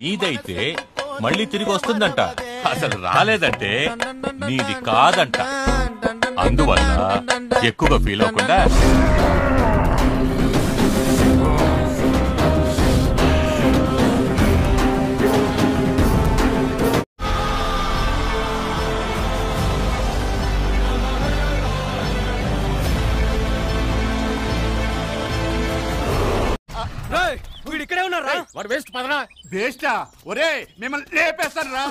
నీదైతే మళ్ళీ తిరిగి వస్తుందంట, అసలు రాలేదంటే నీది కాదంట. అందువల్ల ఎక్కువగా ఫీల్ అవ్వకుండా ఇక్కడే ఉన్నారా? వాడు వేస్ట్ పదరా. వేస్టా? ఒరే మిమ్మల్ని లేపేస్తాను రా.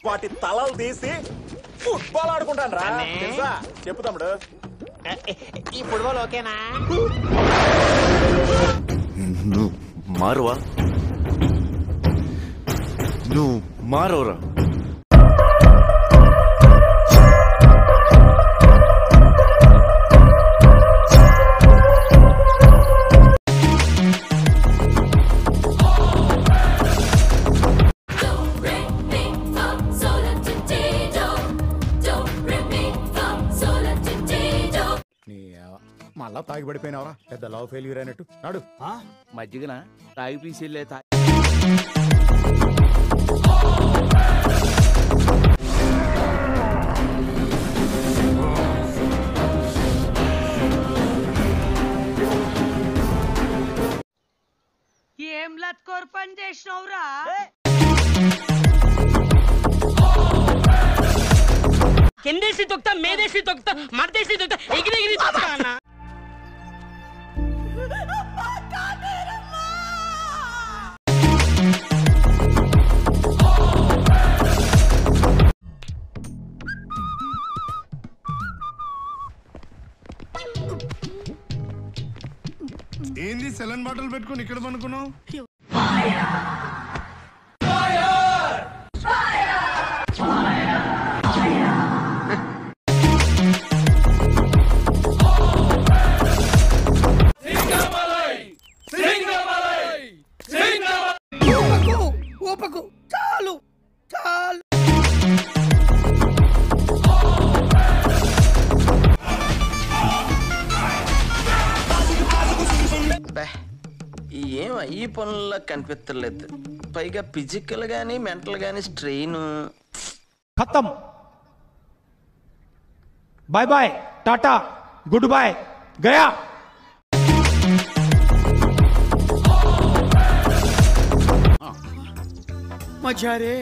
వాటి తలలు తీసి ఫుట్బాల్ ఆడుకుంటాను రా. చెప్పు తమ్ముడు, ఈ ఫుట్బాల్ ఓకేనా? నువ్వు మారువా? నువ్వు మారోరా? మళ్ళా తాగి పడిపోయినావరా, పెద్ద లవ్ ఫెయిల్యూర్ అయినట్టు. నాడు మజ్జిగన తాగి పీసిల్లే ఏం లత్కోర్ పని చేసినవురా? కిందేసి తొక్తా, మేదేసి తొక్తా, మడతేసి తొక్తా, ఎగిరి ఎగిరి తొక్తా అన్న. ఏంది సెలన్ బాటిల్ పెట్టుకుని ఇక్కడ పనుకున్నావు? చాలు చాలు. ఏం ఈ పనుల్లో కనిపించలేదు. పైగా ఫిజికల్ గానీ మెంటల్ గానీ స్ట్రెయిన్. खत्म, bye bye, tata, goodbye, गया. మచారే,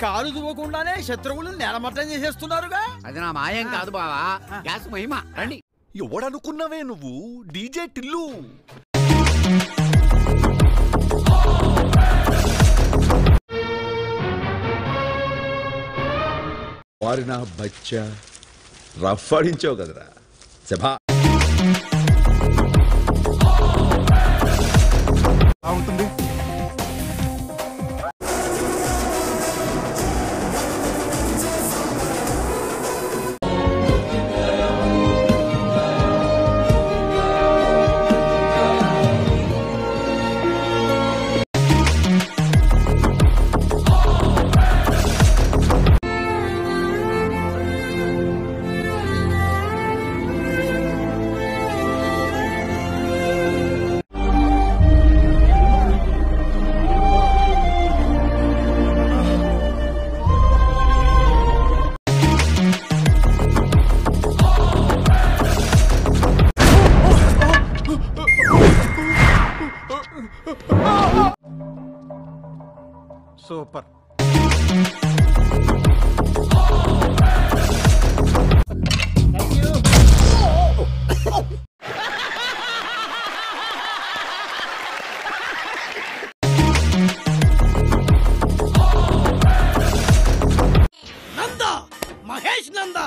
కాలు దువ్వకుండానే శత్రువులు నేలమట్టం చేసేస్తున్నారుగా. అది నా మాయం కాదు బావా, గ్యాస్ మహిమ. రండి. ఎవడనుకున్నావే నువ్వు? డీజే టిల్లు. వారినా బచ్చా రఫ్ ఆడించావు కదరా, సభా ఉంటుంది. సూపర్. నందా, మహేష్ నందా,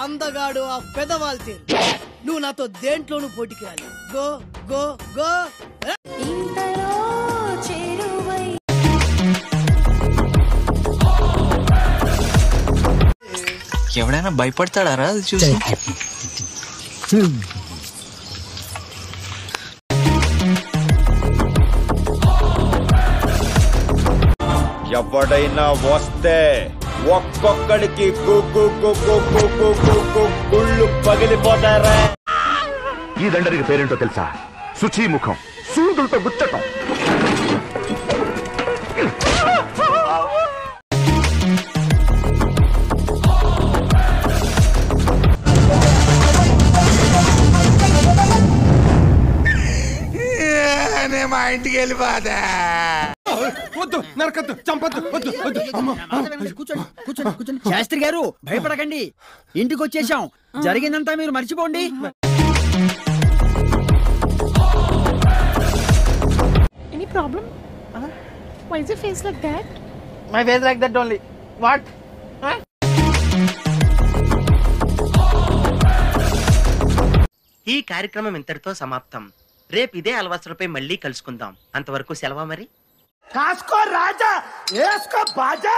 అందగాడు ఆ పెదవాల్ తీరు. నువ్వు నాతో దేంట్లోనూ పోటీకి. Go go go. ఎవడైనా భయపడతాడారా అది చూసి? ఎవడైనా వస్తే ఒక్కొక్కడికి గుళ్ళు పగిలిపోతారా. ఈ దండరికి పేరేంటో తెలుసా? శుచిముఖం. సూదులతో గుచ్చటం. మా ఇంటికి వెళ్ళిపోతా. వద్దు, నరకద్దు, చంపద్దు, వద్దు, వద్దు. కూర్చోండి కూర్చోండి కూర్చోండి. శాస్త్రి గారు భయపడకండి, ఇంటికి వచ్చేసాం. జరిగిందంతా మీరు మర్చిపోండి. Any problem? Why is your face like that? My face like that only. What? ఈ కార్యక్రమం ఇంతటితో సమాప్తం. రేపు ఇదే అలవాసులపై మళ్ళీ కలుసుకుందాం. అంతవరకు సెలవా మరి. కాసుకో రాజా, వేసుకో బాజా.